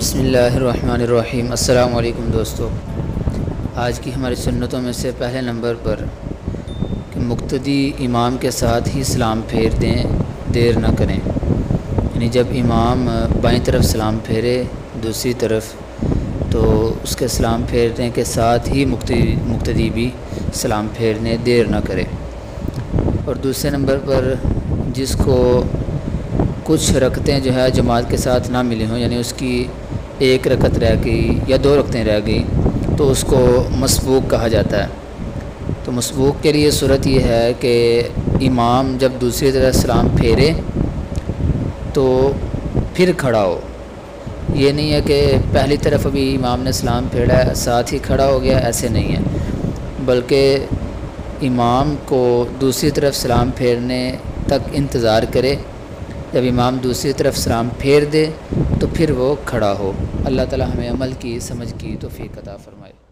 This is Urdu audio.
بسم اللہ الرحمن الرحیم۔ السلام علیکم دوستو، آج کی ہماری سنتوں میں سے پہلے نمبر پر کہ مقتدی امام کے ساتھ ہی سلام پھیر دیں، دیر نہ کریں۔ یعنی جب امام بائیں طرف سلام پھیرے دوسری طرف تو اس کے سلام پھیرنے کے ساتھ ہی مقتدی بھی سلام پھیرنے دیر نہ کرے۔ اور دوسرے نمبر پر جس کو کچھ رکعتیں جو ہے جماعت کے ساتھ نہ ملی ہوں، یعنی اس کی ایک رکعت رہ گئی یا دو رکعتیں رہ گئی، تو اس کو مسبوق کہا جاتا ہے۔ تو مسبوق کے لیے صورت یہ ہے کہ امام جب دوسری طرف سلام پھیرے تو پھر کھڑا ہو۔ یہ نہیں ہے کہ پہلی طرف ابھی امام نے سلام پھیرا ہے ساتھ ہی کھڑا ہو گیا، ایسے نہیں ہے، بلکہ امام کو دوسری طرف سلام پھیرنے تک انتظار کرے۔ جب امام دوسری طرف سلام پھیر دے تو پھر وہ کھڑا ہو۔ اللہ تعالی ہمیں عمل کی، سمجھ کی توفیق عطا فرمائے۔